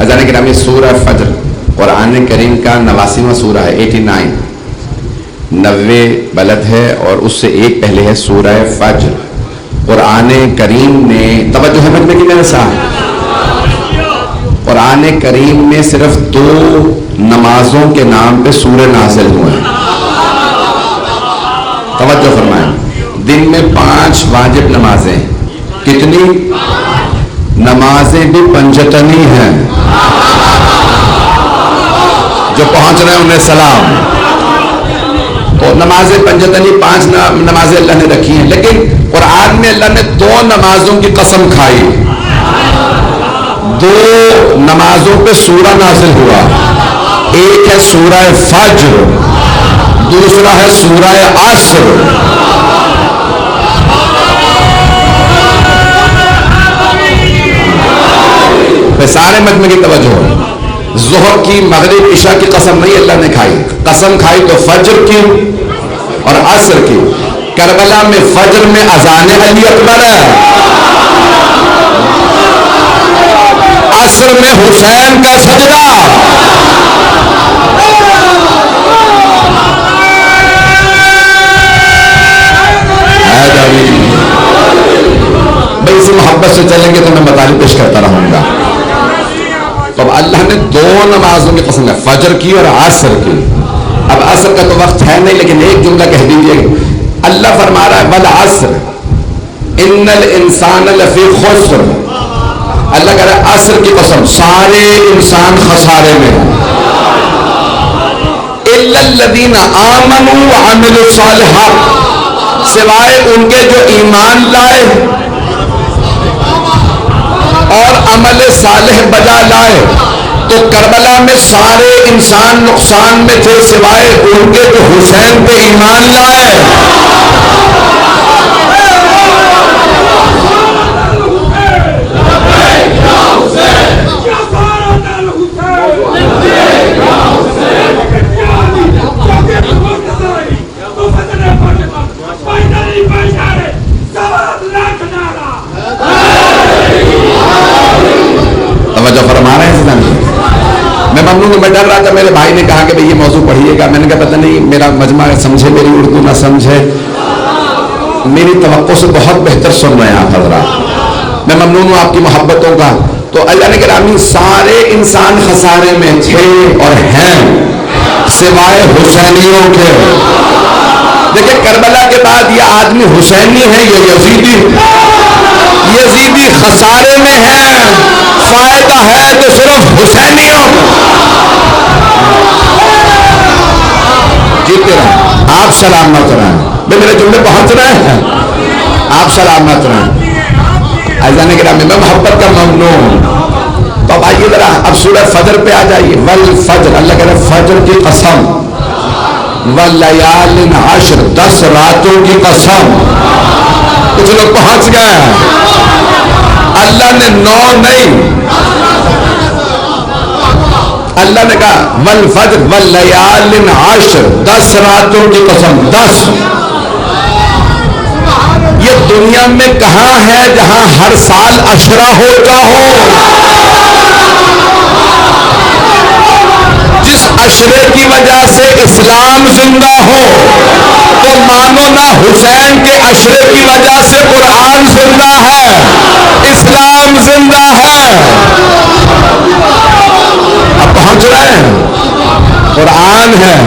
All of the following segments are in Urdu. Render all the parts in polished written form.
اذان گرامی سورہ فجر قرآن کریم کا 89واں سورہ ہے، 89 90 بلد ہے، اور اس سے ایک پہلے ہے سورہ فجر۔ قرآن کریم نے توجہ ہے مجمع کی میرے ساتھ، قرآن کریم میں صرف 2 نمازوں کے نام پہ سورہ نازل ہوئے ہیں۔ توجہ فرمائیں، دن میں 5 واجب نمازیں، کتنی نمازیں بھی پنجتنی ہیں، جو پہنچ رہے ہیں انہیں سلام۔ تو نمازیں پنجتنی 5 نمازیں اللہ نے رکھی ہیں، لیکن قرآن میں اللہ نے 2 نمازوں کی قسم کھائی، 2 نمازوں پہ سورہ نازل ہوا، ایک ہے سورہ فجر، دوسرا ہے سورہ عصر۔ پہ سارے مجمع کی توجہ، ظہر کی مغرب عشاء کی قسم نہیں اللہ نے کھائی، قسم کھائی تو فجر کی اور عصر کی۔ کربلا میں فجر میں اذان علی اکبر ہے، عصر میں حسین کا سجدہ۔ بھائی اسی محبت سے چلیں گے تو میں مطالب پیش کرتا رہوں گا۔ تو اللہ نے 2 نمازوں کی قسم ہے، فجر کی اور عصر کی۔ اب عصر کا تو وقت ہے نہیں، لیکن ایک جملہ کہہ دیجئے، اللہ فرما رہا ہے والعصر ان الانسان لفی خسر۔ اللہ کہہ رہا ہے عصر کی قسم، سارے انسان خسارے میں ہیں، الا الذین آمنوا وعملوا الصالحات، سوائے ان کے جو ایمان لائے اور عمل صالح بجا لائے۔ تو کربلا میں سارے انسان نقصان میں تھے سوائے ان کے جو حسین پہ ایمان لائے۔ فرما رہے ہیں میں ممنون ہوں، میں ڈر رہا تھا، میرے بھائی نے کہا کہ بھئی یہ موضوع پڑھیے گا، میں نے کہا پتہ نہیں میرا مجمع سمجھے میری اردو نہ سمجھے، میری توقع سے بہت بہتر سن رہے ہیں آپ حضرات، میں ممنون ہوں آپ کی محبتوں کا۔ تو اللہ نے کہا سارے انسان خسارے میں تھے اور ہیں سوائے حسینیوں کے۔ دیکھیں کربلا کے بعد یہ آدمی حسینی ہے، یہ یزیدی، یزیدی خسارے میں ہے، فائدہ ہے تو صرف حسینیوں۔ جیتے رہیں، آپ سلامت رہیں، میرے جملے پہنچ رہے ہیں، آپ سلامت رہیں۔ عزیزان گرامی میں محبت کا ممنون۔ تو اب آئیے ذرا اب سورہ فجر پہ آ جائیے، والفجر، اللہ کہہ رہا ہے فجر کی قسم، واللیال عشر، 10 راتوں کی قسم۔ کچھ لوگ پہنچ گئے ہیں، اللہ نے 9 نہیں، اللہ نے کہا والفجر واللیال عشر، 10 راتوں کی قسم، 10۔ یہ دنیا میں کہاں ہے جہاں ہر سال عشرہ ہوتا ہو؟ جس عشرے کی وجہ سے اسلام زندہ ہو، تو مانو نہ حسین کے عشرے کی وجہ سے قرآن زندہ ہے، اسلام زندہ ہے۔ اب پہنچ رہے ہیں، قرآن ہے۔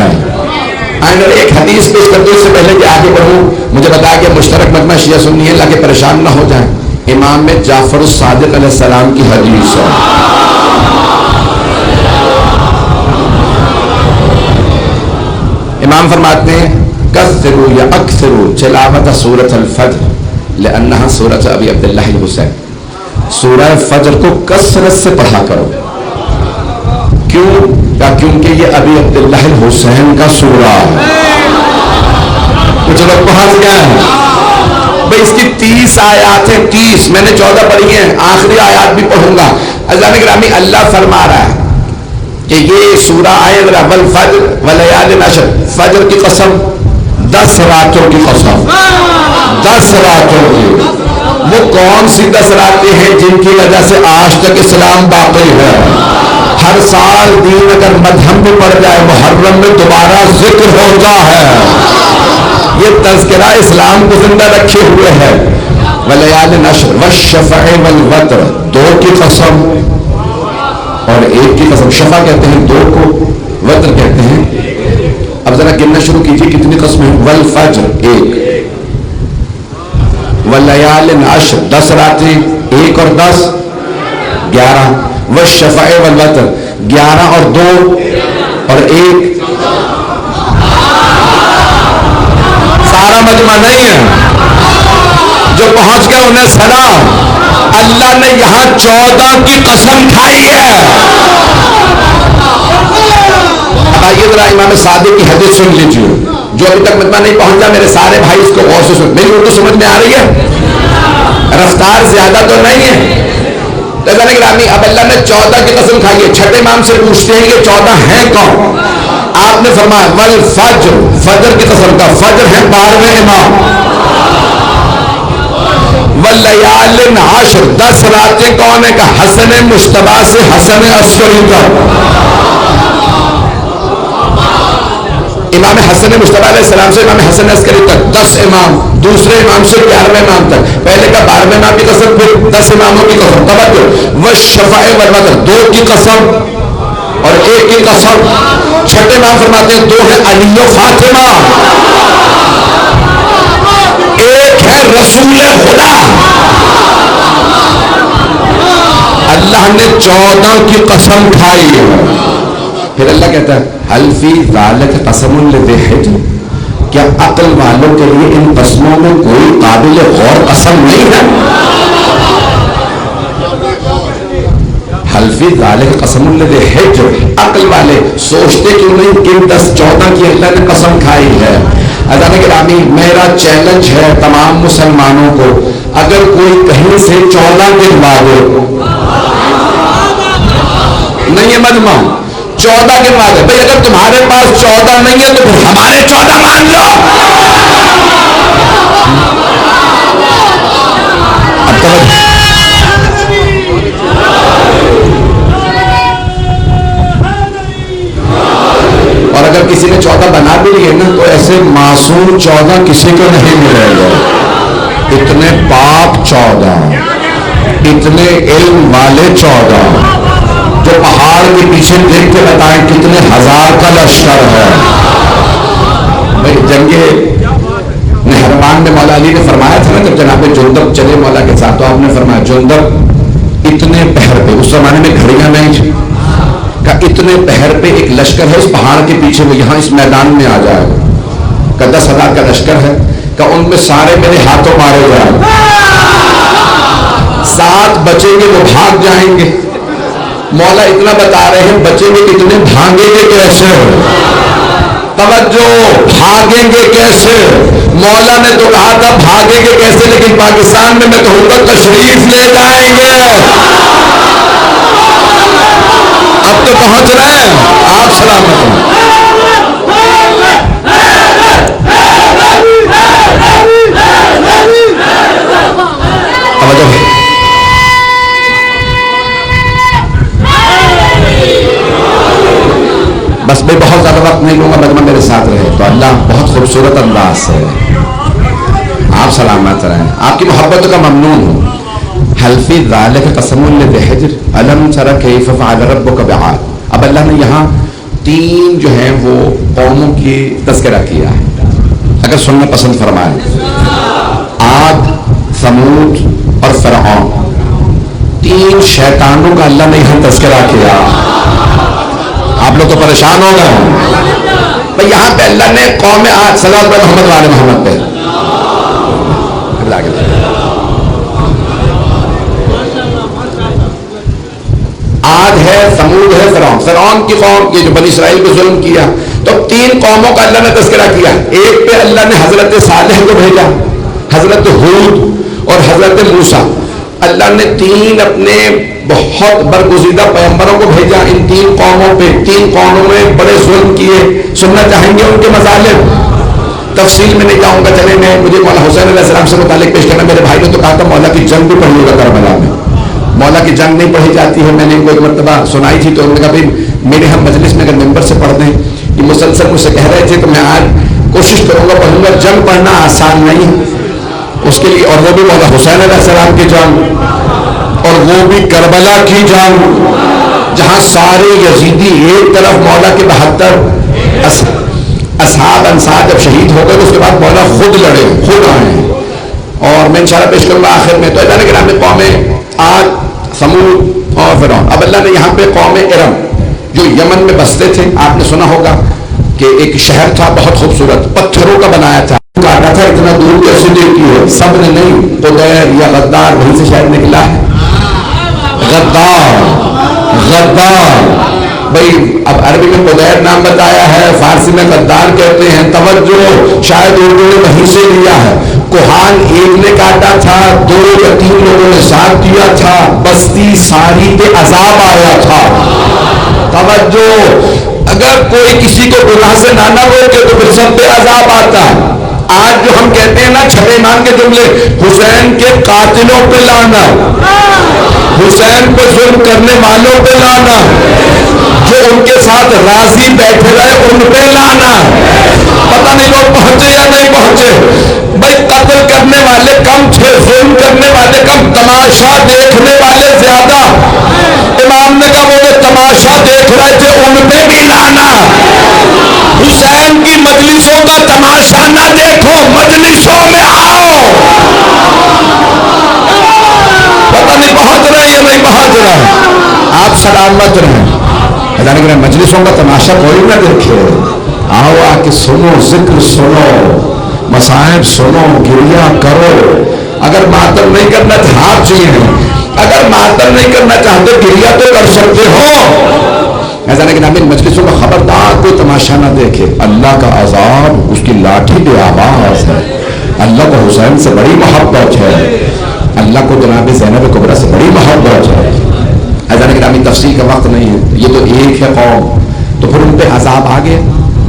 ایک حدیث پیش کرتے اس سے پہلے کہ آگے بڑھوں، مجھے بتایا کہ مشترک مجمع شیعہ سنی ہے، تاکہ پریشان نہ ہو جائیں۔ امام میں جعفر الصادق علیہ السلام کی حدیث ہے، امام فرماتے ہیں کثروا یا اکثروا تلاوت سورۃ الفجر لانها سورۃ ابی عبداللہ الحسین، سورہ فجر کو کثرت سے پڑھا کرو۔ کیوں؟ کیونکہ یہ ابی عبداللہ الحسین کا سورہ ہے۔ کچھ لوگ پہنچ گئے ہیں بھائی، اس کی 30 آیات ہیں، 30 میں نے 14 پڑھی ہیں، آخری آیات بھی پڑھوں گا۔ عزیزان گرامی اللہ فرما رہا ہے کہ یہ سورہ آئے ذرا والفجر ولیال عشر، فجر کی قسم، 10 راتوں کی قسم، 10 راتوں کی۔ وہ کون سی 10 راتیں ہیں جن کی وجہ سے آج تک اسلام باقی ہے؟ ہر سال دین اگر مدھم میں پڑ جائے محرم میں دوبارہ ذکر ہوتا ہے. یہ تذکرہ اسلام کو زندہ رکھے ہوئے ہے. ولیال عشر والشفع والوتر, 2 کی قسم اور 1 کی قسم. شفع کہتے ہیں 2 کو, وتر کہتے ہیں. اب ذرا گننا شروع کیجیے کتنی قسمیں. والفجر 1, ولیال عشر 10 راتیں, 1 اور 10 11. والشفع والوتر 11 اور 2 اور 1. سارا مجمع نہیں ہے, جو پہنچ گئے انہیں سلام. اللہ نے یہاں 14 کی قسم کھائی ہے. اب آئیے ذرا امام صادق کی حدیث سن لیجیے. جو ابھی تک مجمع نہیں پہنچا میرے سارے بھائی اس کو غور سے سن. میری اردو سمجھ میں آ رہی ہے؟ رفتار زیادہ تو نہیں ہے. اب اللہ نے 14 کی قسم کھائی ہے. چھٹے امام سے پوچھتے ہیں یہ 14 ہیں کون؟ آپ نے فرمایا والفجر, فجر کی قسم کا. فجر ہے 12ویں امام. واللیال عشر 10 راتیں کون ہے؟ کا حسن مجتبیٰ سے حسن عسکری کا. امام حسن مجتبیٰ علیہ السلام سے امام حسن عسکری تک 10 امام. دوسرے امام سے 11ویں امام تک. پہلے کا 12ویں امام کی قسم, پھر 10 اماموں کی قسم. توجہ, والشفع والوتر 2 کی قسم اور 1 کی قسم. چھٹے امام فرماتے ہیں 2 ہے علی و فاطمہ, 1 ہے رسول خدا. اللہ نے 14 کی قسم کھائی ہے. پھر اللہ کہتا ہے حل فی ذالک قسم لذی حجر, کیا عقل والوں کے لیے ان قسموں میں کوئی قابل غور قسم نہیں ہے؟ حل فی ذالک قسم لذی حجر, عقل والے سوچتے کیوں نہیں کہ 10-14 کی اللہ نے قسم کھائی ہے. عزیزان گرامی, میرا چیلنج ہے تمام مسلمانوں کو, اگر کوئی کہیں سے 14 گنوا دے, نہیں ہے مجمع 14 گنوا دے بھائی, اگر تمہارے پاس 14 نہیں ہے تو پھر ہمارے 14 مان لو. اب توجہ, اور اگر کسی نے 14 بنا بھی لیے نا تو ایسے معصوم 14 کسی کو نہیں ملے گا. اتنے پاک 14, اتنے علم والے 14, جو پہاڑ کے پیچھے دیکھ کے بتائیں کتنے ہزار کا لشکر ہے. بھائی جنگ نہروان میں مولا علی نے فرمایا تھا نا, جب جناب جندب چلے مولا کے ساتھ, تو آپ نے فرمایا جندب اتنے پہر پہ, اس زمانے میں گھڑیاں نہیں تھی, کہ اتنے پہر پہ ایک لشکر ہے اس پہاڑ کے پیچھے, وہ یہاں اس میدان میں آ جائے گا, کہ 10,000 کا لشکر ہے, کہ ان میں سارے میرے ہاتھوں مارے جائیں, 7 بچیں گے وہ بھاگ جائیں گے. مولا اتنا بتا رہے ہیں بچیں گے کتنے, بھاگیں گے کیسے؟ توجہ, بھاگیں گے کیسے؟ مولا نے تو کہا تھا بھاگیں گے کیسے, لیکن پاکستان میں کہوں گا تشریف لے جائیں گے. اب تو پہنچ رہے ہیں آپ سلامت ہیں. بس میں بہت زیادہ وقت نہیں لوں گا, مجمع میرے ساتھ رہے تو اللہ بہت خوبصورت انداز سے. آپ سلامت رہیں, آپ کی محبت کا ممنون ہوں. حل فی ذالک قسم لذی حجر الم تر کیف فعل ربک بعاد. اب اللہ نے یہاں 3 جو ہیں وہ قوموں کی تذکرہ کیا ہے, اگر سننا پسند فرمائیں. عاد, ثمود اور فرعون, 3 شیطانوں کا اللہ نے یہاں تذکرہ کیا. آپ لوگ تو پریشان ہو گئے. یہاں پہ اللہ نے قوم عاد, صلی اللہ علیہ محمد والے محمد پہ, عاد ہے, ثمود ہے, فرعون کی قوم, یہ جو بنی اسرائیل کو ظلم کیا, تو 3 قوموں کا اللہ نے تذکرہ کیا. ایک پہ اللہ نے حضرت صالح کو بھیجا, حضرت ہود اور حضرت موسیٰ. اللہ نے 3 اپنے بہت برگزیدہ پیغمبروں کو بھیجا ان 3 قوموں پہ. 3 قوموں میں بڑے ظلم کیے. سننا چاہیں گے ان کے مظالم, تفصیل میں نہیں جاؤں گا. چلے میں, مجھے مولا حسین علیہ السلام سے متعلق پیش کرنا. میرے بھائی نے تو کہا تھا مولا کی جنگ بھی پڑھیے گا کربلا میں, مولا کی جنگ نہیں پڑھی جاتی ہے. میں نے کوئی مرتبہ سنائی تھی تو انہوں نے کہا بھائی میرے ہم مجلس میں اگر ممبر سے پڑھ دیں, یہ مسلسل مجھ سے کہہ رہے تھے, تو میں آج کوشش کروں گا پڑھوں گا. جنگ پڑھنا آسان نہیں اس کے لیے, اور وہ بھی مولا حسین علیہ السلام کی جنگ, اور وہ بھی کربلا کی جنگ جہاں سارے یزیدی ایک طرف, مولا کے 72 اصحاب انصار جب شہید ہو گئے تو اس کے بعد مولا خود لڑے, خود آئے. اور میں انشاءاللہ پیش کروں گا آخر میں. تو اللہ نے گرامی قوم عاد, ثمود اور فرعون. اب اللہ نے یہاں پہ قوم ارم جو یمن میں بستے تھے, آپ نے سنا ہوگا کہ ایک شہر تھا بہت خوبصورت, پتھروں کا بنایا تھا, کاٹا تھا اتنا دور کیسے دیکھی ہے, سب نے نہیں, قدیر یا غدار وہیں سے شہر نکلا ہے, غدار غدار. بھائی اب عربی میں قدیر نام بتایا ہے, فارسی میں غدار کہتے ہیں. توجہ, شاید اردو نے وہیں سے لیا ہے. کوہان ایک نے کاٹا تھا, 2 یا 3 لوگوں نے ساتھ دیا تھا, بستی ساری پہ عذاب آیا تھا. توجہ, اگر کوئی کسی کو گناہ سے نہ روکے تو پھر سب پہ عذاب آتا ہے. آج جو ہم کہتے ہیں نا چھٹے ایمان کے جملے, حسین کے قاتلوں پہ لانا, حسین پہ ظلم کرنے والوں پہ لانا, جو ان کے ساتھ راضی بیٹھے رہے ان پہ لانا. پتہ نہیں لوگ پہنچے یا نہیں پہنچے. بھائی قتل کرنے والے کم تھے, ظلم کرنے والے کم, تماشا دیکھنے والے زیادہ. امام نے کہا وہ تماشا دیکھ رہے تھے ان پہ بھی لانا. حسین کی مجلسوں کا تماشا نہ دیکھو, مجلسوں میں آؤ. پتہ نہیں پہنچ رہے یا نہیں پہنچ رہے. آپ سلامت رہیں. مجلسوں کا تماشا کوئی نہ دیکھے, آؤ آ کے سنو, ذکر سنو, مصائب سنو, گریا کرو. اگر ماتم نہیں کرنا تو ہاتھ چاہیے, اگر ماتم نہیں کرنا چاہتے گریا تو کر سکتے ہو. مجلسوں کا خبردار کوئی تماشا نہ دیکھے. اللہ کا عذاب اس کی لاٹھی بے آواز ہے. اللہ کو حسین سے بڑی محبت ہے, اللہ کو جناب زینب کبریٰ سے بڑی محبت ہے. گرامی تفصیل کا وقت نہیں ہے, یہ تو ایک ہے قوم. تو پھر ان پہ عذاب آ گیا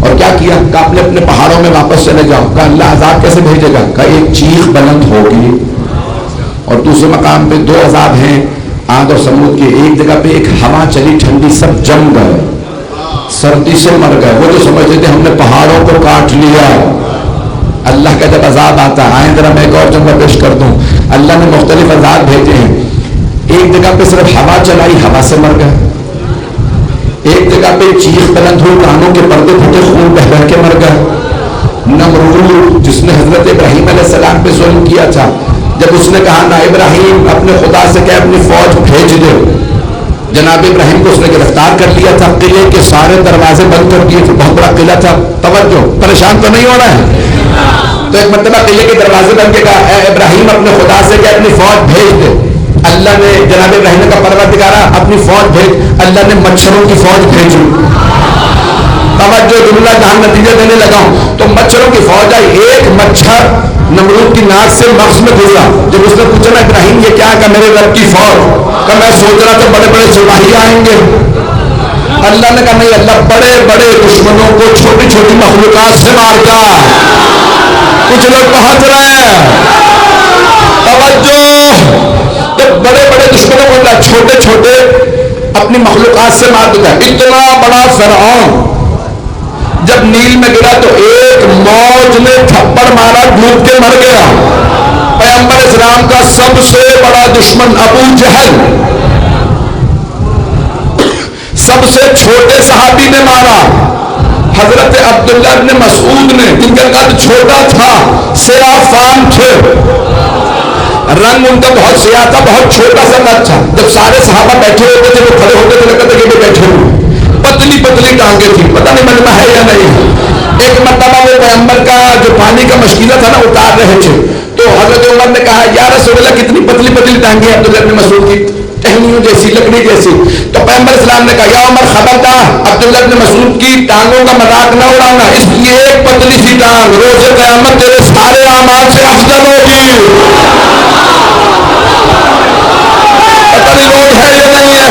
اور کیا کیا, کہ اپنے پہاڑوں میں واپس چلے جاؤ. کہ اللہ عذاب کیسے بھیجے گا, کہ ایک چیخ بلند ہوگی. اور دوسرے مقام پہ 2 عذاب ہیں عاد اور سمود کے. ایک جگہ پہ ایک ہوا چلی ٹھنڈی, سب جم گئے, سردی سے مر گئے. وہ جو سمجھتے تھے ہم نے پہاڑوں کو کاٹ لیا. اللہ کا جب عذاب آتا ہے, آئیں ذرا میں ایک اور جملہ پیش کر دوں. اللہ نے مختلف عذاب بھیجے ہیں. ایک جگہ پہ صرف ہوا چلائی, ہوا سے مر گئے. ایک جگہ پہ چیخ بلند ہوئی, کانوں کے پردے پھٹے, خون بہ بہ کے مر گئے. نمرود جس نے حضرت ابراہیم علیہ السلام پہ ظلم کیا تھا, جب اس نے کہا نا ابراہیم اپنے خدا سے کہ اپنی فوج بھیج دے, جناب ابراہیم کو اس نے گرفتار کر لیا تھا. قلعے کے سارے دروازے بند کر دیے تھے, بہت بڑا قلعہ تھا. توجہ, پریشان تو نہیں ہو رہا ہے. تو ایک مرتبہ قلعے کے دروازے بند کے کہا اے ابراہیم اپنے خدا سے کہ اپنی فوج بھیج دے. اللہ نے جناب ابراہیم کا پروردگارا اپنی فوج بھیج. اللہ نے مچھروں کی فوج بھیجی. توجہ, جملہ جہاں نتیجہ دینے لگا ہوں. تو مچھروں کی فوج آئی. ایک مچھر نمرود کی ناک سے مغز میں گھسا. جب اس نے پوچھا نا ابراہیم یہ کیا, کہ میرے رب کی فوج. کہ میں سوچ رہا تھا بڑے بڑے سپاہی آئیں گے. اللہ نے کہا نہیں, اللہ بڑے بڑے دشمنوں کو چھوٹی چھوٹی مخلوقات سے مارتا. کچھ لوگ پہنچ رہے ہیں. توجہ, بڑے بڑے دشمنوں کو اللہ چھوٹے چھوٹے اپنی مخلوقات سے مار دیتا ہے. اتنا بڑا فرعون جب نیل میں گرا تو ایک موج نے تھپڑ مارا, ڈوب کے مر گیا. پیغمبر اسلام کا سب سے بڑا دشمن ابو جہل سب سے چھوٹے صحابی نے مارا, حضرت عبداللہ ابن مسعود نے, جن کا قد چھوٹا تھا, سیاہ فام تھے, رنگ ان کا بہت سیاہ تھا, بہت چھوٹا سا قد تھا. جب سارے صحابہ بیٹھے ہوتے تھے وہ کھڑے ہوتے تھے, لگتا تھا کہ بیٹھے ہوئے, پتلی پتلی ٹانگیں تھی, پتہ نہیں مجمع ہے یا نہیں. ایک مرتبہ وہ پیغمبر کا جو پانی کا مشکلہ تھا نا اتار رہے تھے, تو حضرت عمر نے کہا یا رسول اللہ کتنی پتلی پتلی ٹانگیں. عبداللہ ابن مسعود کی ٹہنیوں جیسی, لکڑی جیسی. تو پیغمبر اسلام نے کہا یا عمر خبردار, عبداللہ ابن مسعود کی ٹانگوں کا مذاق نہ اڑانا, اس لیے ایک پتلی سی ٹانگ روز قیامت تیرے سارے اعمال سے افضل ہوگی. پتہ نہیں روز ہے یا نہیں ہے,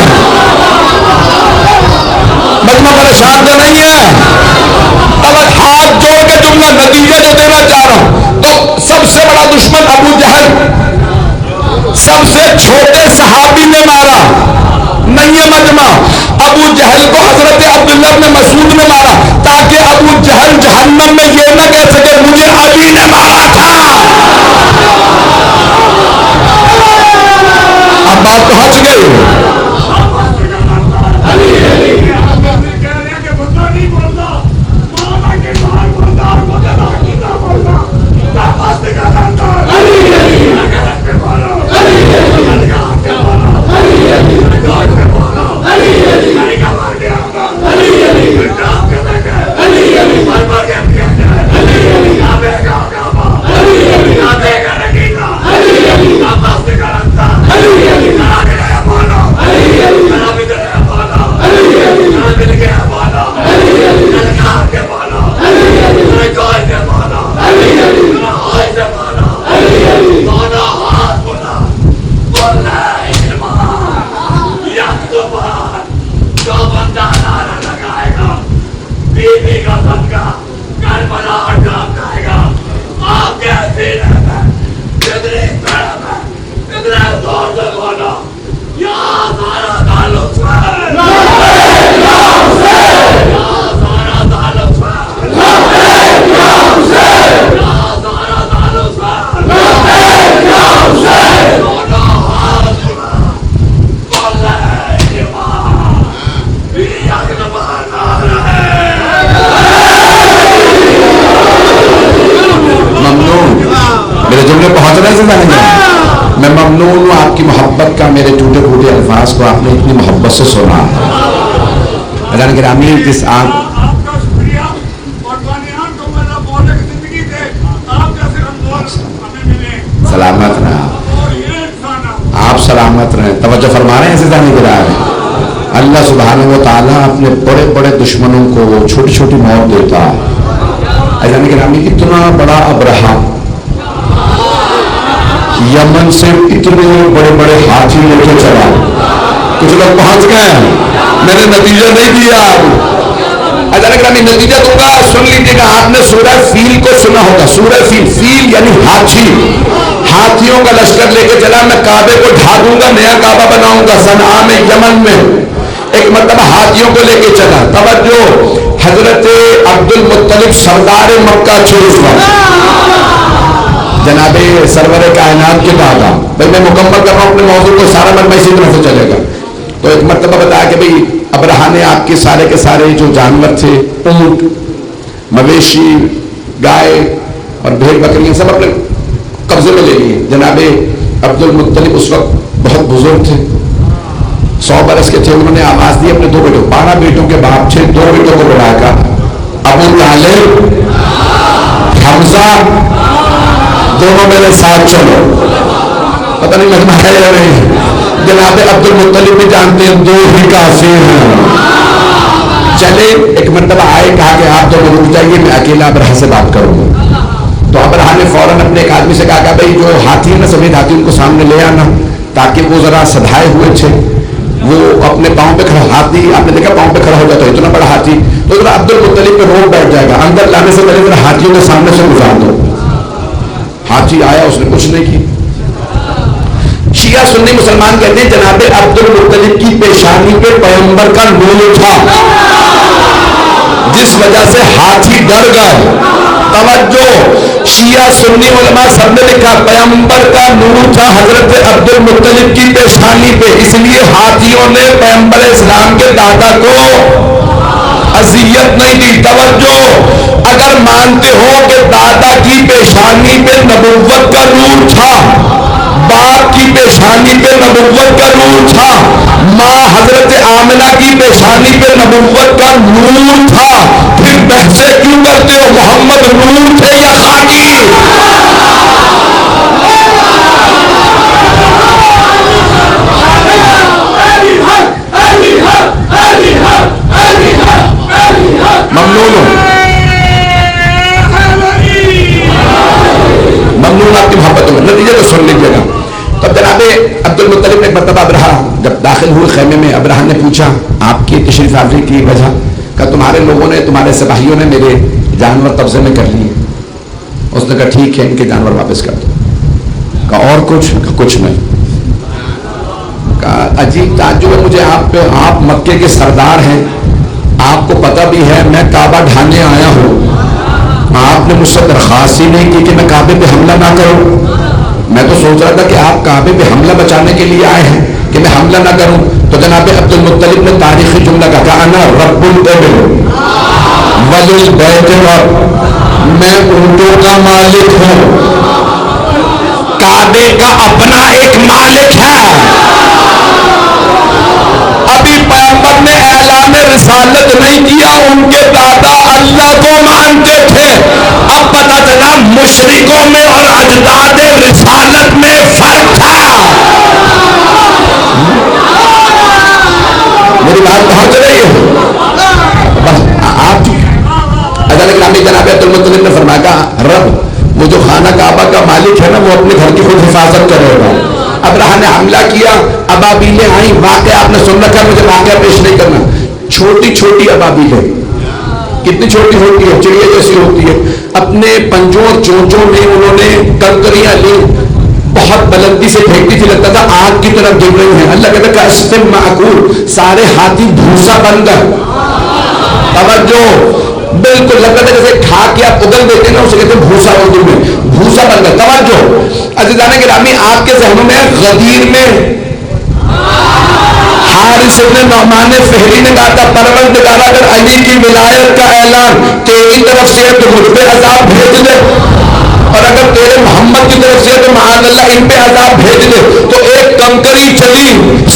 مجمع پریشان تو نہیں ہے. اب ہاتھ جوڑ کے جملہ نتیجہ جو دینا چاہ رہا ہوں, تو سب سے بڑا دشمن ابو جہل سب سے چھوٹے صحابی نے ابو جہل کو حضرت عبداللہ بن مسعود نے مارا تاکہ ابو جہل جہنم میں یہ نہ کہہ سکے مجھے علی نے مارا تھا. اب بات پہنچ گئی. میں ممنون ہوں آپ کی محبت کا. میرے ٹوٹے پھوٹے الفاظ کو آپ نے اتنی محبت سے سنا. حضرت گرامی کس آنکھ سلامت رہے, آپ سلامت رہیں. توجہ فرما رہے ہیں سیدھا نہیں گرا رہے. اللہ سبحانہ و تعالیٰ اپنے بڑے بڑے دشمنوں کو چھوٹی چھوٹی موت دیتا ہے. حضرت گرامی اتنا بڑا ابرہا یمن سے اتنے بڑے بڑے ہاتھی لے کے چلا, کچھ لوگ پہنچ گئے, میں نے نتیجہ نہیں دیا. حضرت گرامی نتیجہ دوں گا, سن لیجیے گا. آپ نے سورہ فیل کو سنا ہوگا. سورہ فیل, فیل یعنی ہاتھی, ہاتھیوں کا لشکر لے کے چلا. میں کعبے کو ڈھا دوں گا, نیا کعبہ بناؤں گا. صنعاء میں یمن میں ایک مرتبہ ہاتھیوں کو لے کے چلا. توجہ, حضرت عبد المطلب سردار مکہ جناب سرور کائنات کے دادا. بھائی میں مکمل کر رہا ہوں اپنے موضوع کو, سارا مرمہ اسی طرح سے چلے گا. تو ایک مرتبہ بتایا کہ بھائی ابرہا نے آپ کے سارے جو جانور تھے, اونٹ, مویشی, گائے اور بھیڑ بکریاں سب اپنے قبضے میں لے لیے. جناب عبد المطلب اس وقت بہت بزرگ تھے, 100 برس کے تھے. انہوں نے آواز دی اپنے 2 بیٹوں, 12 بیٹوں کے باپ تھے, 2 بیٹوں کو بلا کر ابو طالب, حمزہ, دونوں میرے ساتھ چلو. پتہ نہیں مجمع ہے یا نہیں. جناب عبد المطلب بھی جانتے ہیں 2 ہی کافی ہیں. چلے, ایک مرتبہ آئے, کہا کہ آپ دونوں رک جائیے, میں اکیلا ابرہا سے بات کروں گا. تو ابرہا نے فوراً اپنے ایک آدمی سے کہا کہ بھائی جو ہاتھی ہے نا, سفید ہاتھی, ان کو سامنے لے آنا, تاکہ وہ ذرا سدھائے ہوئے تھے, وہ اپنے پاؤں پہ کھڑا. ہاتھی آپ نے دیکھا پاؤں پہ کھڑا ہو جاتا ہے, اتنا بڑا ہاتھی, تو ذرا عبد المطلب پہ روک بیٹھ جائے گا. اندر لانے سے پہلے ذرا ہاتھیوں کے سامنے سے گزار دو. ہاتھی آیا, اس نے کچھ نہیں کی. شیعہ سنی مسلمان کہتے ہیں جناب عبد المطلب کی پیشانی پہ پیغمبر کا نور تھا, جس وجہ سے ہاتھی ڈر گئے. توجہ, شیعہ سنی علماء سب نے لکھا پیغمبر کا نور تھا حضرت عبد المطلب کی پیشانی پہ, اس لیے ہاتھیوں نے پیغمبر اسلام کے دادا کو اذیت نہیں دی. توجہ, اگر مانتے ہو کہ دادا کی پیشانی پہ نبوت کا نور تھا, باپ کی پیشانی پہ نبوت کا نور تھا, ماں حضرت آمنہ کی پیشانی پہ نبوت کا نور تھا, پھر بحثیں کیوں کرتے ہو؟ محمد نور تھے یا خاکی؟ ممنون آپ کی محبت میں. نتیجہ تو سن لیجیے گا. تو جناب عبد المطلب نے ایک مرتبہ ابرہا جب داخل ہوئے خیمے میں, ابرہا نے پوچھا آپ کی تشریف آوری کی وجہ؟ کہ تمہارے لوگوں نے, تمہارے سپاہیوں نے میرے جانور قبضے میں کر لیے. اس نے کہا ٹھیک ہے, ان کے جانور واپس کر دو. کہا اور کچھ؟ کچھ نہیں. عجیب تعجب ہے مجھے آپ پہ، آپ مکے کے سردار ہیں، آپ کو پتہ بھی ہے میں کعبہ ڈھانے آیا ہوں، آپ نے مجھ سے درخواست ہی نہیں کی کہ میں کعبے پہ حملہ نہ کروں۔ میں تو سوچ رہا تھا کہ آپ کعبے پہ حملہ بچانے کے لیے آئے ہیں کہ میں حملہ نہ کروں۔ تو جناب عبد المطلب نے تاریخی جملہ کہا، انا رب الابل وللبیت رب، میں اونٹوں کا مالک ہوں، کعبے کا اپنا ایک مالک ہے۔ ابھی پیغمبر نے اعلان رسالت نہیں کیا، ان کے دادا اللہ کو مانتے تھے، اب پتہ چلا مشرکوں میں اور اجداد رسالت میں فرق تھا۔ میری بات پہنچ رہی ہے؟ بس آپ جناب عبد المطلب نے فرمایا، رب وہ جو خانہ کعبہ کا مالک ہے نا، وہ اپنے گھر کی خود حفاظت کرے گا۔ ابراہ نے حملہ کیا، ابابیلیں آئیں، واقعہ آپ نے سن رکھا، مجھے واقعہ پیش نہیں کرنا۔ چھوٹی چھوٹی ابابیلیں، کتنی چھوٹی ہوتی ہے، چڑیا جیسی ہوتی ہے، اپنے پنجوں اور چونچوں میں انہوں نے کنکریاں لی، بہت بلندی سے پھینکتی تھی، لگتا تھا آگ کی طرف گر رہی ہیں۔ اللہ کہتا ہے کاسفن معقول، سارے ہاتھی بھوسا بن گئے۔ توجہ، بالکل لگتا تھا جیسے کھا کے آپ اگل دیتے ہیں نا، اسے کہتے ہیں بھوسا، اردو میں بھوسا بن گئے۔ توجہ عزیزان گرامی، آپ کے ذہنوں میں غدیر میں حارث ابن نعمان فہری نے کہا تھا، پروردگار اگر علی کی ولایت کا اعلان تیری طرف سے ہے تو مجھ پہ عذاب بھیج دے، اور اگر تیرے محمد کی طرف سے ہے تو معاذ اللہ ان پہ عذاب بھیج دے۔ تو ایک کنکری چلی،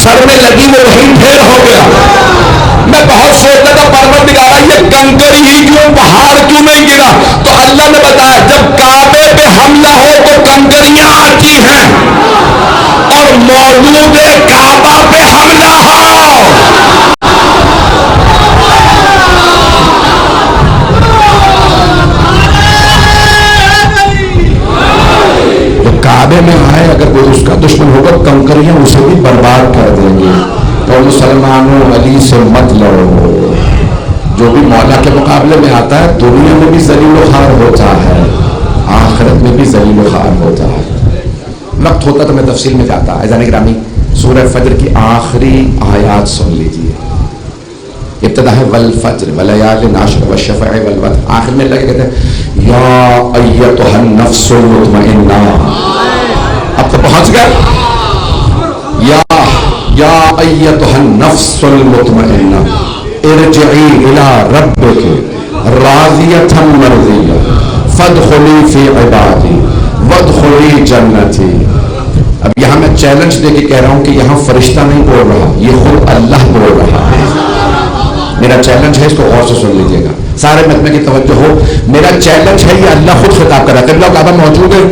سر میں لگی، وہ وہیں ڈھیر ہو گیا۔ میں بہت سوچتا تھا پروردگارا یہ کنکری ہی کیوں، پہاڑ کیوں نہیں گرا؟ تو اللہ نے بتایا جب کعبے پہ حملہ ہو تو کنکریاں آتی ہیں، اور موجود کعبہ پہ حملہ ہو تو کعبے میں آئے، اگر کوئی اس کا دشمن ہوگا کنکریاں اسے بھی برباد کر دیں گے۔ تو مسلمانوں علی سے مت لڑو، جو بھی مولا کے مقابلے میں آتا ہے دنیا میں بھی ذلیل و خوار ہوتا ہے، آخرت میں بھی ذلیل و خوار ہوتا ہے۔ وقت ہوتا تو میں تفصیل میں جاتا۔ عزیزان گرامی، سورہ فجر کی آخری آیات سن لیجئے۔ ابتدا ہے والفجر ولیال عشر والشفع والوتر، آخر میں اللہ کہتے ہیں یا ایتھا النفس المطمئنہ۔ اب تو پہنچ گئے، یا ایتھا النفس المطمئنہ ارجعی الی ربک راضیۃ مرضیہ فادخلی فی عبادی وادخلی جنتی۔ اب یہاں میں چیلنج دے کے کہہ رہا ہوں کہ یہاں فرشتہ نہیں بول رہا، یہ خود اللہ بول رہا ہے۔ میرا چیلنج ہے، اس کو غور سے سن لیجیے گا، سارے مجمع کی توجہ ہو۔ میرا چیلنج ہے، یہ اللہ خود خطاب کر رہا ہے، قبلہ کعبہ موجود ہے،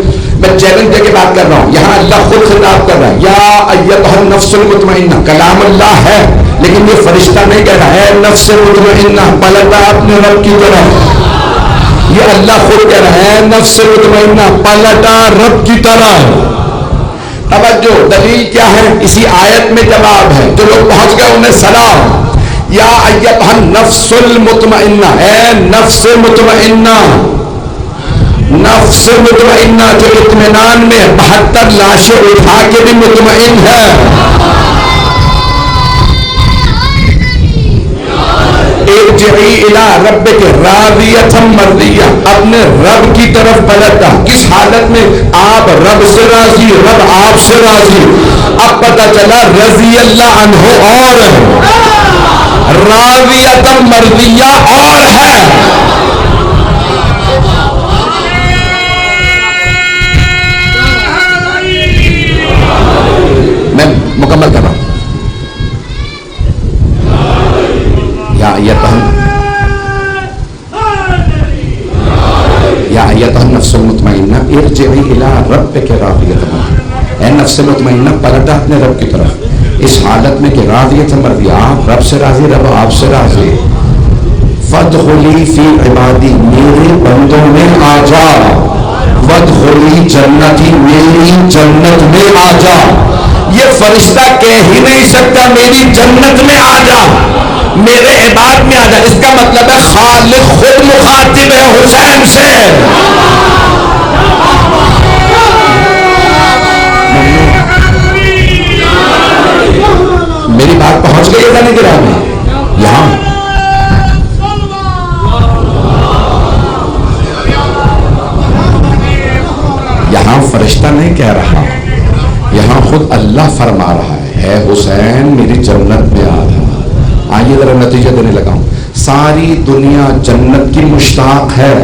میں چیلنج دے کے بات کر رہا ہوں، یہاں اللہ خود خطاب کر رہا ہے۔ یا ایتھا النفس المطمئنہ، کلام اللہ ہے لیکن یہ فرشتہ نہیں کہہ رہا ہے نفس مطمئنہ پلٹا اپنے رب کی طرف، یہ اللہ خود کہہ رہا ہے نفس مطمئنہ پلٹا رب کی طرف۔ توجہ، دلیل کیا ہے؟ اسی آیت میں جواب ہے، جو لوگ پہنچ گئے انہیں سلام۔ یا ایتھا النفس المطمئنہ، اے نفس مطمئنہ، نفس مطمئنہ جو اطمینان میں 72 لاشیں اٹھا کے بھی مطمئن ہے۔ ارجعی الی ربک راضیۃ مرضیہ، اپنے رب کی طرف پلٹا۔ کس حالت میں؟ آپ رب سے راضی، رب آپ سے راضی۔ اب پتہ چلا رضی اللہ عنہ اور راضیۃ مرضیہ اور ہے۔ میں مکمل کر رہا ہوں۔ یا ایتھا النفس المطمئنہ ارجعی الی ربک راضیۃ مرضیہ، اے نفس مطمئنہ پلٹا اپنے رب کی طرف، اس حالت میں کہ راضیۃ مرضیہ، آپ رب سے راضی، رب آپ سے راضی۔ فادخلی فی عبادی، میرے بندوں میں آ جا، وادخلی جنتی، میری جنت میں آ جا۔ یہ فرشتہ کہہ ہی نہیں سکتا میری جنت میں آ جا، میرے عباد میں آ جا، اس کا مطلب ہے خالق خود مخاطب ہے حسین سے۔ بات پہنچ گئی ہے نہیں گرا میں یہاں فرشتہ نہیں کہہ رہا، یہاں خود اللہ فرما رہا ہے حسین میری جنت میں آ رہا۔ آئیے ذرا نتیجہ دینے لگا ہوں، ساری دنیا جنت کی مشتاق ہے،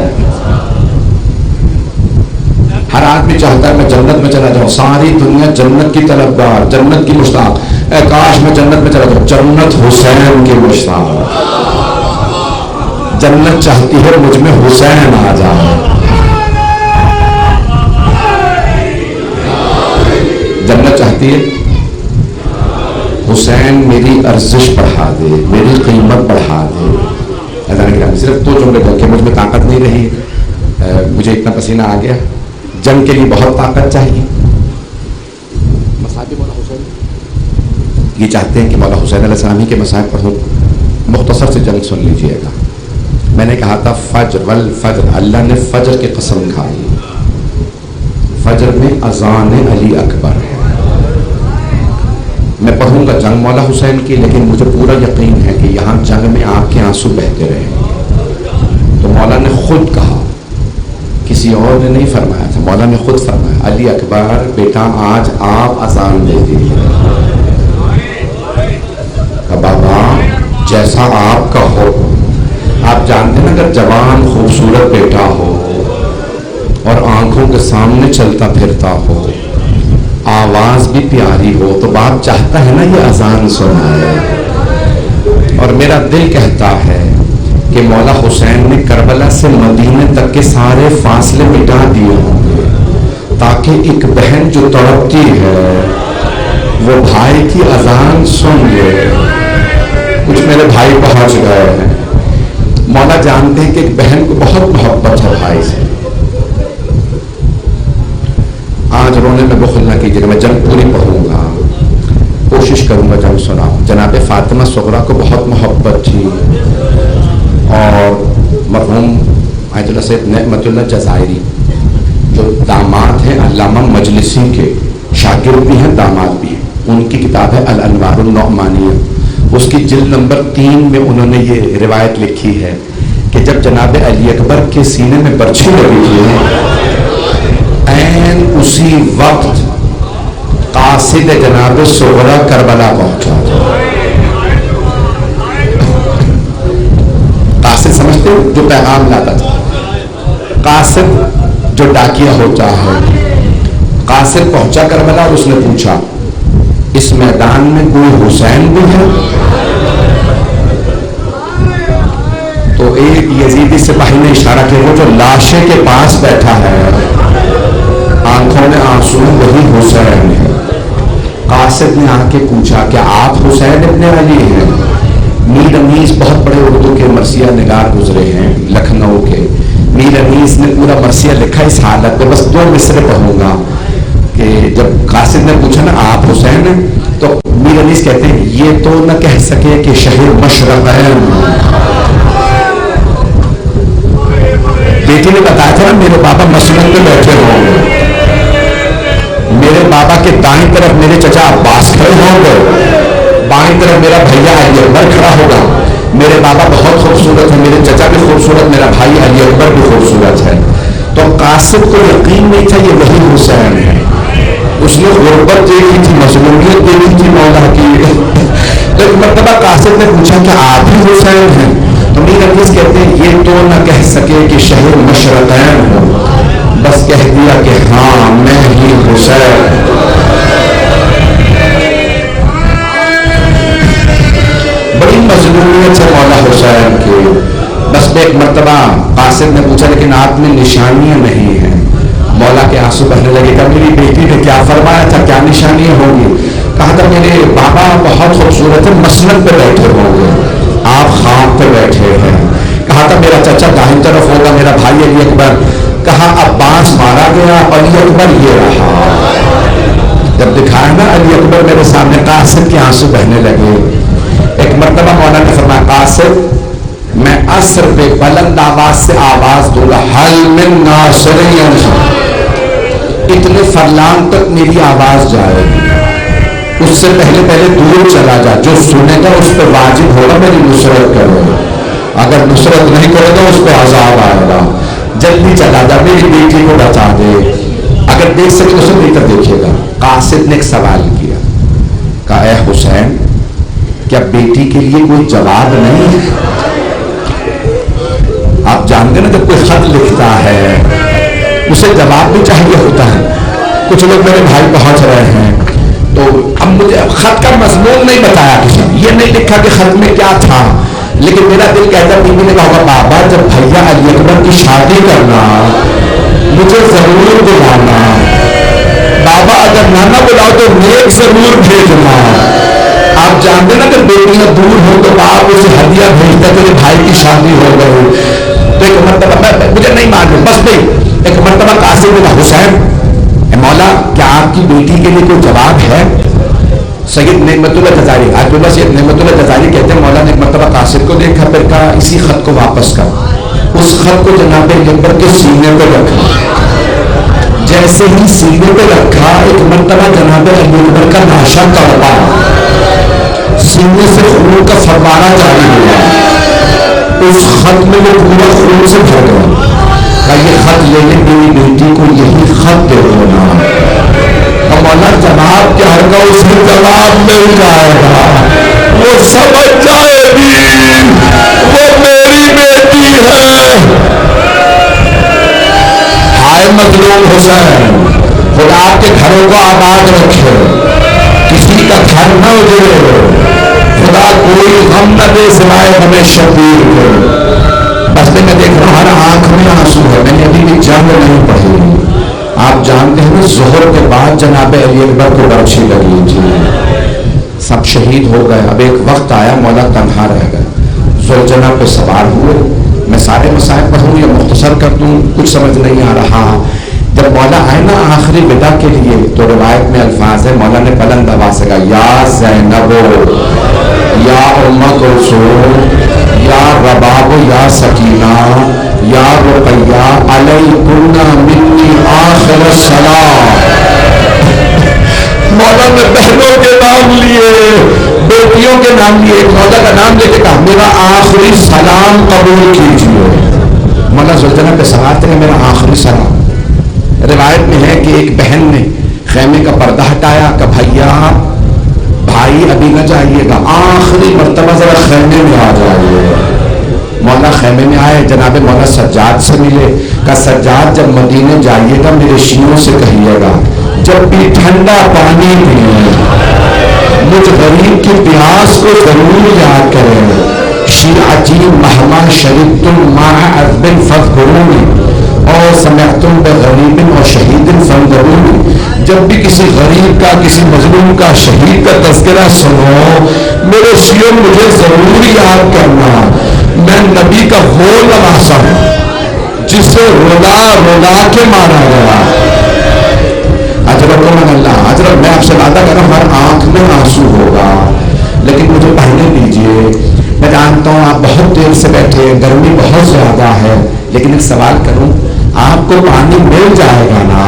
ہر آدمی چاہتا ہے میں جنت میں چلا جاؤں، ساری دنیا جنت کی طلبگار، جنت کی مشتاق، اے کاش میں جنت میں چلا جاؤں، جنت حسین کی مشتاق، جنت چاہتی ہے مجھ میں حسین آ جائے، جنت چاہتی ہے حسین میری ارزش بڑھا دے، میری قیمت بڑھا دے۔ صرف دو جملے کہہ کے مجھ میں طاقت نہیں رہی، مجھے اتنا پسینہ آ گیا، جنگ کے لیے بہت طاقت چاہیے۔ مصائب مولا حسین یہ چاہتے ہیں کہ مولا حسین علیہ السلام ہی کے مصائب پڑھوں، مختصر سے جنگ سن لیجئے گا۔ میں نے کہا تھا فجر والفجر، اللہ نے فجر کی قسم کھائی، فجر میں اذان علی اکبر ہے۔ میں پڑھوں گا جنگ مولا حسین کی، لیکن مجھے پورا یقین ہے کہ یہاں جنگ میں آپ کے آنسو بہتے رہے۔ تو مولا نے خود کہا، کسی اور نے نہیں فرمایا تھا، مولا نے خود فرمایا علی اکبر بیٹا آج آپ اذان دے دیجیے۔ بابا جیسا آپ کا ہو، آپ جانتے ہیں اگر جوان خوبصورت بیٹا ہو اور آنکھوں کے سامنے چلتا پھرتا ہو، آواز بھی پیاری ہو، تو باپ چاہتا ہے نا یہ اذان سنائے۔ اور میرا دل کہتا ہے کہ مولا حسین نے کربلا سے مدینے تک کے سارے فاصلے مٹا دیے ہوں گے تاکہ ایک بہن جو تڑپتی ہے وہ بھائی کی اذان سن لے۔ کچھ میرے بھائی پہنچ گئے ہیں، مولا جانتے ہیں کہ ایک بہن کو بہت محبت ہے بھائی سے۔ آج رونے میں بخل نہ کیجیے گا، میں جنگ پوری پڑھوں گا، کوشش کروں گا جنگ سناؤں۔ جناب فاطمہ صغرا کو بہت محبت تھی، اور مرحوم آیت اللہ سید نعمت اللہ جزائری جو داماد ہیں علامہ مجلسی کے، شاگرد بھی ہیں داماد بھی ہیں، ان کی کتاب ہے الانوار النعمانیہ، اس کی جلد نمبر 3 میں انہوں نے یہ روایت لکھی ہے کہ جب جناب علی اکبر کے سینے میں برچھی لگی تھی، عین اسی وقت قاصد جناب صغرا کربلا پہنچا۔ قاصد سمجھتے ہو؟ جو پیغام لاتا تھا، قاصد جو ڈاکیا ہوتا ہے۔ قاصد پہنچا کربلا اور اس نے پوچھا اس میدان میں کوئی حسین بھی ہے؟ تو ایک یزیدی سپاہی نے اشارہ کیا، وہ جو لاشے کے پاس بیٹھا ہے آنکھوں میں آنسو، وہی حسین ہے۔ قاصد نے آ کے پوچھا کہ آپ حسین ابن علی ہیں؟ میر انیس بہت بڑے اردو کے مرثیہ نگار گزرے ہیں لکھنؤ کے، میر انیس نے پورا مرثیہ لکھا اس حالت میں، بس 2 مصرے پڑھوں گا کہ جب قاصد نے پوچھا نا آپ حسین ہیں، تو میر انیس کہتے ہیں یہ تو نہ کہہ سکے کہ شہر مشرقین۔ بیٹی نے بتایا تھا نا میرے بابا مسجد میں بیٹھے ہوں گے، میرے بابا کے دائیں طرف میرے چچا عباس کھڑے ہوں گے، بائیں طرف میرا بھیا علی اکبر کھڑا ہوگا۔ میرے بابا بہت خوبصورت ہے، میرے چچا بھی خوبصورت، میرا بھائی علی اکبر بھی خوبصورت ہے۔ تو قاصد کو یقین نہیں تھا یہ وہی حسین ہے، اس نے غربت دیکھی تھی، مظلومیت دیکھی تھی مولا کی۔ ایک مرتبہ قاصد نے پوچھا کہ آپ ہی حسین ہیں؟ تو میر انیس کہتے ہیں یہ تو نہ کہہ سکے کہ شہر مشرقین ہو، بس کہہ دیا کہ ہاں میں ہی حسین۔ بڑی مظلومیت سے مولا حسین کی، بس ایک مرتبہ قاصد نے پوچھا لیکن آپ میں نشانیاں نہیں ہیں، مولا کے آنسو بہنے لگے کہ میری بیٹی نے کیا فرمایا تھا، کیا نشانیاں ہوں گی؟ کہا تھا میرے بابا بہت خوبصورت ہے، مسند پہ بیٹھے ہوں گے، آپ خواب پہ بیٹھے ہیں۔ کہا تھا میرا چچا دائیں طرف ہوگا، میرا بھائی علی اکبر۔ کہا عباس مارا گیا، علی اکبر یہ رہا۔ جب دکھایا نا علی اکبر میرے سامنے، قاصد کے آنسو بہنے لگے۔ ایک مرتبہ مولا نے فرمایا قاصد میں عصر پہ بلند آواز سے آواز دوں گا، حل من ناصرین، اتنے فرلان تک میری آواز جائے گی، اس سے پہلے دور چلا جا، جو سنے گا اس پہ واجب ہوگا میری نصرت کرو، اگر نصرت نہیں کرے گا اس پہ عذاب آئے گا، جلدی چلا جا، میری بیٹی کو بتا دے، اگر دیکھ سکے تو نہیں کر دیکھیے گا۔ قاصد نے ایک سوال کیا، کہا اے حسین کیا بیٹی کے لیے کوئی جواب نہیں ہے؟ آپ جانتے نا جب کوئی خط لکھتا ہے اسے جواب بھی چاہیے ہوتا ہے۔ کچھ لوگ میرے بھائی پہنچ رہے ہیں تو اب مجھے خط کا مضمون نہیں بتایا کسی نے، یہ نہیں لکھا کہ خط میں کیا تھا، لیکن میرا دل کہتا بیوی نے کہا بابا جب بھیا علی اکبر کی شادی کرنا مجھے ضرور بلانا، بابا اگر نہ بلاؤ تو نیک ضرور بھیجنا۔ آپ جانتے نا کہ بیٹیاں دور ہو تو باپ اسے ہدیہ بھیجتا تیرے بھائی کی شادی ہو گئی۔ تو ایک مرتبہ مجھے نہیں معلوم، بس نہیں، ایک مرتبہ قاسم نے حسین اے مولا کیا آپ کی بیٹی کے لیے کوئی جواب ہے؟ سید نعمت اللہ جزائری، آج اللہ سید نعمت اللہ جزائری کہتے ہیں مولا نے ایک مرتبہ قاسم کو دیکھا، پھر کہا اسی خط کو واپس کر۔ اس خط کو جناب اکبر کے سینے پہ رکھا، جیسے ہی سینے پہ رکھا ایک مرتبہ جناب علی اکبر کا ناشا تڑپا، سینے سے خون کا فوارہ جاری ہوا، اس خط میں وہ پورا خون سے بھر گیا۔ کہ یہ خط لے لے میری بیٹی کو یہی خط دے دو نا، اور مولا جواب کیا ہوگا اسے جواب مل جائے گا، وہ سمجھ جائے گی وہ میری بیٹی ہے۔ ہائے مظلوم حسین، خدا آپ کے گھروں کو آباد رکھے، کسی کا گھر نہ اجڑے، خدا کوئی غم نہ دے سوائے ہمیں شبیر کو۔ بس میں دیکھ رہا ہوں ہر آنکھ میں آنسو ہے، میں نے ابھی بھی جنگ نہیں پڑھی۔ آپ جانتے ہیں ظہر کے بعد جناب علی اکبر کو برچھی لگی تھی، سب شہید ہو گئے، اب ایک وقت آیا مولا تنہا رہ گئے، زلجنہ پہ سوار ہوئے۔ میں سارے مسائل پڑھوں یا مختصر کر دوں کچھ سمجھ نہیں آ رہا۔ جب مولا آئے نا آخری ودا کے لیے تو روایت میں الفاظ ہے مولا نے بلند آواز سے کہا یا زینب یا ام کلثوم یا رباب یا سکینہ یا رقیہ علیکن منی آخر السلام۔ مولا نے بہنوں کے نام لیے، بیٹیوں کے نام لیے، مولا کا نام لے کے کہا میرا آخری سلام قبول کیجیے۔ مولا زلجنہ پہ سوار تھے میرا آخری سلام۔ روایت میں ہے کہ ایک بہن نے خیمے کا پردہ ہٹایا کہ بھیا بھائی ابھی نہ جائیے گا، آخری مرتبہ ذرا خیمے میں آ جائیے۔ مولا خیمے میں آئے، جناب مولا سجاد سے ملے، کہ سجاد جب مدینے جائیے گا میرے شیعوں سے کہیے گا جب بھی ٹھنڈا پانی پیے مجھ غریب کی پیاس کو ضرور یاد کریں، شیعتی مہما شریفتم مع عذب فاذکرونی اور سمعتم بغریب اور شہید فانظرونی۔ جب بھی کسی غریب کا کسی مظلوم کا شہید کا تذکرہ سنو میرے شیعوں مجھے ضرور یاد کرنا، میں نبی کا وہ نواسا ہوں جسے رلا رلا کے مارا گیا۔ اجرکم اللہ، اجرک میں آپ سے وعدہ کر رہا ہوں ہر آنکھ میں آنسو ہوگا، لیکن مجھے پڑھنے دیجیے۔ میں جانتا ہوں آپ بہت دیر سے بیٹھے، گرمی بہت زیادہ ہے، لیکن ایک سوال کروں، آپ کو پانی مل جائے گا نا؟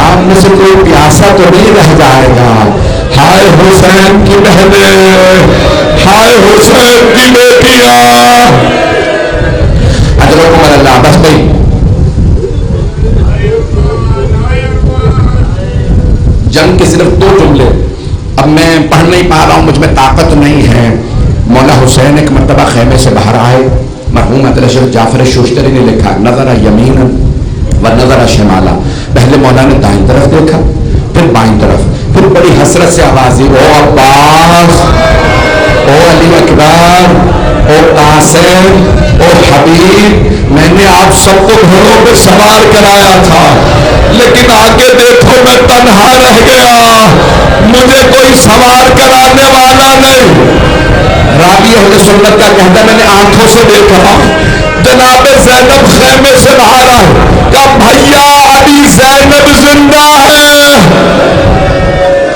آپ میں سے کوئی پیاسا تو نہیں رہ جائے گا؟ ہائے حسین کی بہنیں، ہائے حسین کی بیٹیاں، اجرکم اللہ۔ بس بھائی جنگ کے صرف 2 جملے، اب میں پڑھ نہیں پا رہا ہوں، مجھ میں طاقت نہیں ہے۔ مولا حسین ایک مرتبہ خیمے سے باہر آئے، مرحوم شیخ جعفر شوشتری نے لکھا نظر یمینا و نظر شمالا، پہلے مولا نے دائیں طرف دیکھا پھر بائیں طرف، پھر بڑی حسرت سے آواز دی او عباس، او علی اکبر، او قاسم، او حبیب، میں نے آپ سب کو گھوڑوں پہ سوار کرایا تھا لیکن آگے دیکھو میں تنہا رہ گیا، مجھے کوئی سوار کرانے والا نہیں۔ راوی اہل سنت کا کہتا ہے میں نے آنکھوں سے دیکھا جناب زینب خیمے سے باہر آئے، کہا بھیا ابھی زینب زندہ ہے،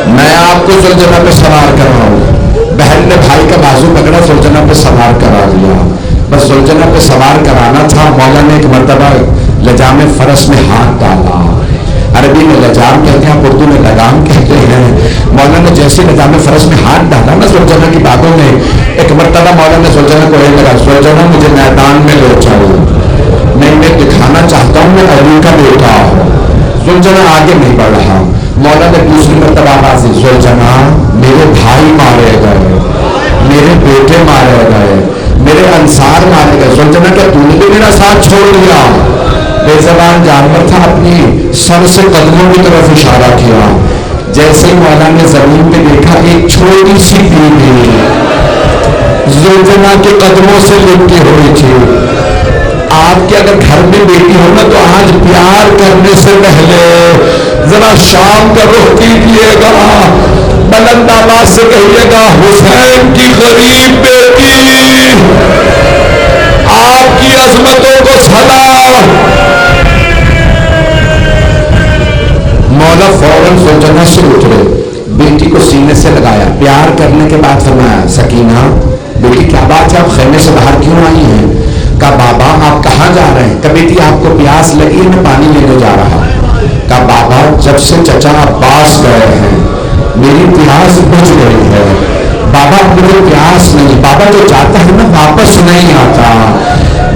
میں آپ کو زلجنہ پہ سوار کر رہا ہوں۔ بہن نے بھائی کا بازو پکڑا، زلجنہ پہ سوار کرا دیا، بس زلجنہ پہ سوار کرانا تھا۔ مولا نے ایک مرتبہ لجام فرس میں ہاتھ ڈالا، عربی میں لجام کہتے ہیں، آپ اردو میں لگام کہتے ہیں. مولانا جیسے نظام فرض میں ہاتھ ڈالا نا زلجنا کی باتوں میں، ایک مرتبہ مولانا نے زلجنا کو یہ لگا، زلجنا مجھے میدان میں لے جاؤ، میں دکھانا چاہتا ہوں میں علی کا بیٹا ہوں. زلجنا آگے نہیں بڑھ رہا. مولانا نے دوسری مرتبہ آواز دی، زلجنا میرے بھائی مارے گئے، میرے بیٹے مارے گئے، میرے انصار مارے گئے. زلجنا کیا تو نے بھی میرا ساتھ چھوڑ دیا؟ بے زبان جانور تھا، اپنی سر سے قدموں کی طرف اشارہ کیا. جیسے ہی مولانا نے زمین پہ دیکھا ایک چھوٹی سی بیوی زلجنا کے قدموں سے لپٹی ہوئی تھی. آپ کے اگر گھر میں بیٹی ہو نا تو آج پیار کرنے سے پہلے ذرا شام کا رخ کیجیے گا، بلند آواز سے کہیے گا حسین کی غریب بیٹی، آپ کی عظمتوں کو سلام. مولا فوراً زلجنا سے اٹھے، بیٹی کو سینے سے لگایا، پیار کرنے کے بعد فرمایا سکینہ بیٹی کیا بات ہے، آپ خیمے سے باہر کیوں آئی ہیں؟ کہا بابا آپ کہاں جا رہے ہیں؟ کہا بیٹی آپ کو پیاس لگی ہے، میں پانی لینے جا رہا. کہا بابا جب سے چچا عباس گئے ہیں میری پیاس بجھ گئی ہے. بابا مجھے پیاس نہیں، بابا جو جاتا ہے نا واپس نہیں آتا،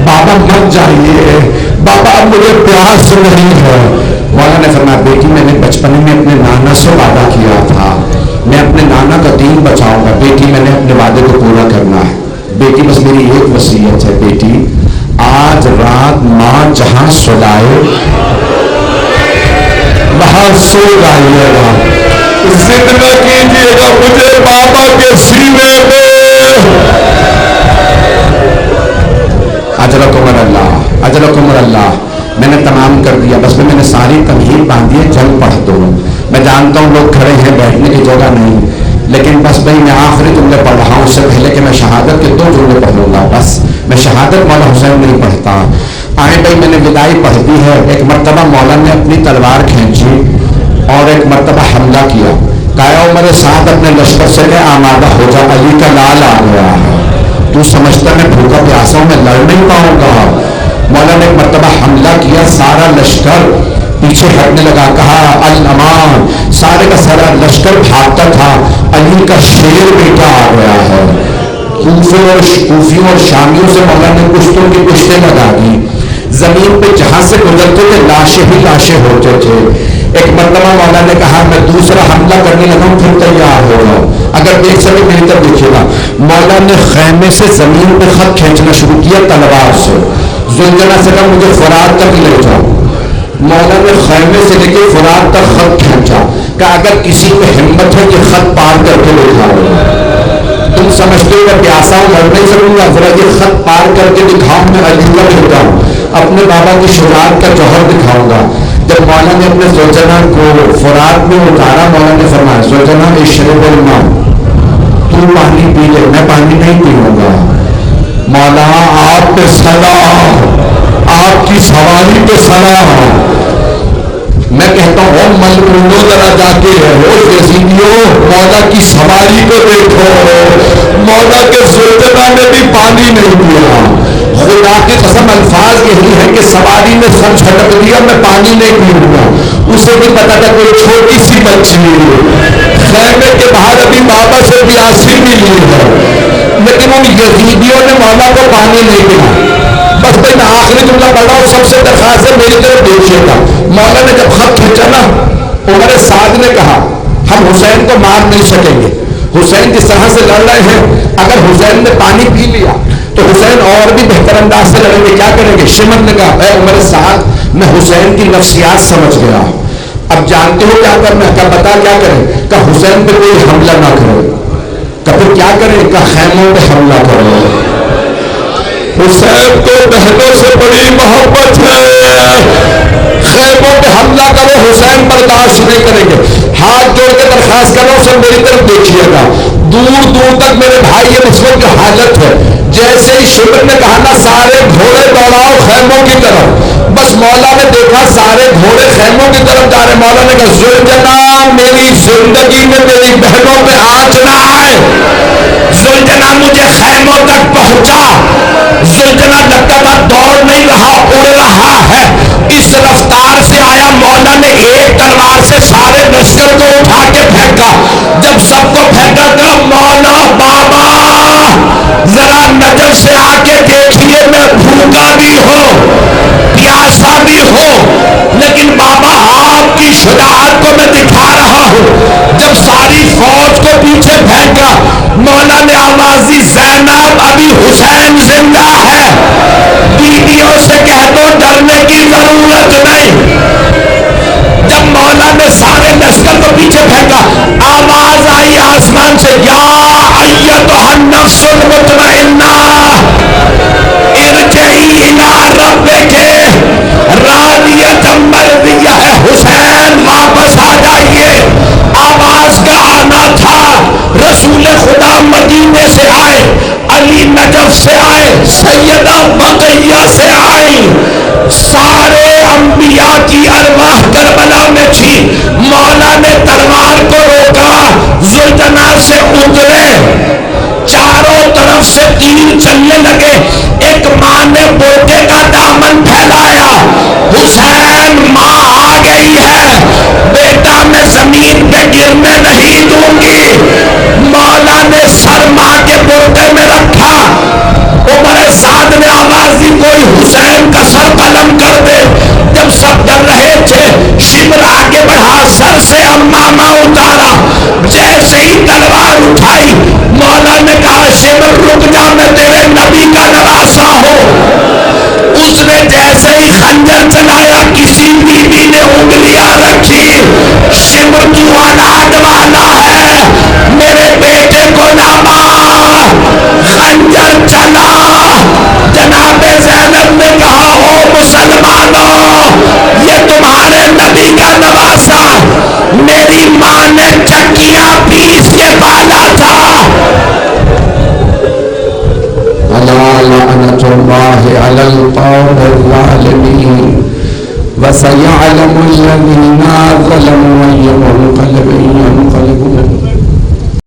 بابا مت جائیے، بابا اب مجھے پیاس نہیں ہے. مولانا نے فرمایا بیٹی میں نے بچپن میں اپنے نانا سے وعدہ کیا تھا میں اپنے نانا کا دین بچاؤں گا. بیٹی میں نے اپنے وعدے کو پورا کرنا ہے. بیٹی بس میری ایک وصیت ہے، بیٹی آج رات ماں جہاں سلائے وہاں سو جائیے گا، ضد نہ کیجیے گا مجھے بابا کے سینے میں. اجرکم اللہ اجرکم اللہ. میں نے تمام کر دیا، بس میں نے ساری تمہید باندھی ہے، جلد پڑھ دو. میں جانتا ہوں لوگ کھڑے ہیں، بیٹھنے کی جگہ نہیں، لیکن بس بھائی میں آخری جملے پڑھ رہا ہوں، اس سے پہلے کہ میں شہادت کے 2 جملے پڑھوں گا. بس میں شہادت مولا حسین نہیں پڑھتا. آئے بھائی میں نے وداعی پڑھ دی ہے. ایک مرتبہ مولانا نے اپنی تلوار کھینچی اور ایک مرتبہ حملہ کیا. کہا عمر ساتھ اپنے لشکر سے کہ آمادہ ہو جا، علی کا لال آ گیا ہے، تو سمجھتا میں بھوکا پیاسا ہوں، میں لڑ نہیں پاؤں گا. مولانا نے ایک مرتبہ حملہ کیا، سارا لشکر پیچھے ہٹنے لگا. کہا الامان، سارے کا سارا لشکر بھاگتا تھا، علی کا شیر بیٹا آ گیا ہے. کوفیوں اور شامیوں سے مولانا نے کشتوں کی کشتیں لگا دی. زمین پہ جہاں سے گزرتے تھے لاشیں ہی لاشیں ہوتے تھے. ایک مرتبہ مولانا نے کہا میں دوسرا حملہ کرنے لگا ہوں، پھر تیار ہو جاؤ. اگر دیکھ سکے میری طرف دیکھیے گا. مولانا نے خیمے سے زمین پہ خط کھینچنا شروع کیا تلوار سے. زلجنا سے کہا مجھے فرات تک لے جاؤ. مولانا نے خیمے سے لے کے فرات تک خط کھینچا. کہ اگر کسی کو ہمت ہے کہ خط پار کر کے لے جاؤ، تم سمجھتے ہو میں پیاسا ہوں لڑ نہیں سکوں گا، ذرا یہ خط پار کر کے دکھاؤں، میں علی کا بیٹا ہوں، اپنے بابا کی شجاعت کا جوہر دکھاؤں گا. جب مولانا نے اپنے زلجنا کو فرات میں اتارا، مولانا نے فرمایا زلجنا اشرب الماء، تو پانی پی لے، میں پانی نہیں پیوں گا. مولا آپ پہ سلام، آپ کی سواری پہ سلام. میں کہتا ہوں ملکونو ذرا جا کے ہوش یزیدیو مولا کی سواری کو دیکھو، مولا کے زلجنا نے بھی پانی نہیں پیا. خدا کی قسم الفاظ یہی ہے کہ سواری نے سب چھٹک دیا، میں پانی نہیں پیوں گا. اسے بھی پتا تھا کوئی چھوٹی سی بچی خیمے کے باہر ابھی بابا سے پیاسی ملی ہے، لیکن ان یزیدیوں نے مولا کو پانی نہیں پیا. بس بھائی میں آخری جملہ پڑھ رہا ہوں، سب سے درخواست ہے میری طرف دیکھیے گا. مولا نے جب خط کھینچا نا، عمر سعد نے کہا ہم حسین کو مار نہیں سکیں گے، حسین جس طرح سے لڑ رہے ہیں اگر حسین نے پانی پی لیا تو حسین اور بھی بہتر انداز سے لڑیں گے، کیا کریں گے؟ شمر نے کہا اے عمر سعد میں حسین کی نفسیات سمجھ گیا، اب جانتے ہو کیا کرنا ہے. کیا بتا کیا کریں؟ کہ حسین پہ کوئی حملہ نہ کرے. کہ پھر کیا کریں؟ کہ خیموں پہ حملہ کرو. حسین کو بہنوں سے بڑی محبت ہے، خیموں پہ حملہ کرو، حسین برداشت نہیں کریں گے. ہاتھ جوڑ کے درخواست کر رہا ہوں، سب میری طرف دیکھیے گا. دور دور تک میرے بھائی یہ اس وقت حالت ہے. جیسے ہی شمر نے کہا نا سارے گھوڑے دوڑاؤ خیموں کی طرف، بس مولا نے دیکھا سارے گھوڑے خیموں کی طرف جا رہے. مولا نے کہا زلجنا میری زندگی میں میری بہنوں پہ آنچ نہ آئے. زلجنا مجھے خیموں تک پہنچا. زلجنا لگتا تھا دوڑ نہیں رہا، اڑ رہا ہے. اس رفتار سے آیا، مولا نے ایک سے سارے لشکر کو اٹھا کے پھینکا. جب سب کو پھینکا کہا مولا بابا ذرا نجف سے آ کے دیکھیے میں بھوکا بھی ہوں پیاسا بھی ہوں لیکن بابا آپ کی شجاعت کو میں دکھا رہا ہوں. جب ساری فوج کو پیچھے پھینکا مولا نے آواز دی زینب ابھی حسین زندہ ہے بیویوں سے کہہ دو ڈرنے کی ضرورت نہیں. جب مولا نے سارے لشکر کو پیچھے پھینکا آواز آئی آسمان سے یا ایتھا النفس المطمئنہ ارجعی الی ربک راضیۃ مرضیہ. حسین واپس آ جائیے. آواز کا آنا تھا. رسول خدا مدینے سے آئے علی نجف سے آئے سیدہ بقیہ سے آئی. سارے انبیاء کی ارواح کربلا میں تھی. مولا نے تلوار کو روکا ذوالجلال سے اترے چاروں طرف سے تیر چلنے لگے. ایک ماں نے بیٹے کا دامن پھیلایا حسین ماں آ گئی ہے بیٹا میں زمین پہ گرنے نہیں دوں گی. مولا نے سر ماں کے بیٹے میں رکھا. عمر سعد نے آواز دی کوئی حسین کا سر قلم کر دے. جب سب ڈر رہے تھے شمر آگے بڑھا سر سے امامہ اتارا. جیسے ہی تلوار اٹھائی مولا نے کہا شمر رک جا میں تیرے نبی کا نواسا ہوں. اس نے جیسے ہی خنجر چلایا کسی بیوی نے انگلیاں رکھی. شمر تو اولاد والا ہے میرے بیٹے کو نہ مار. خنجر چلا. جناب زینب نے کہا ہو مسلمانوں یہ تمہارے نبی کا نواسا میری ماں نے چکیاں پیس کے پالا تھا. الا لعنت اللہ علی القوم الظالمین وسيعلم الذين ظلموا أي منقلب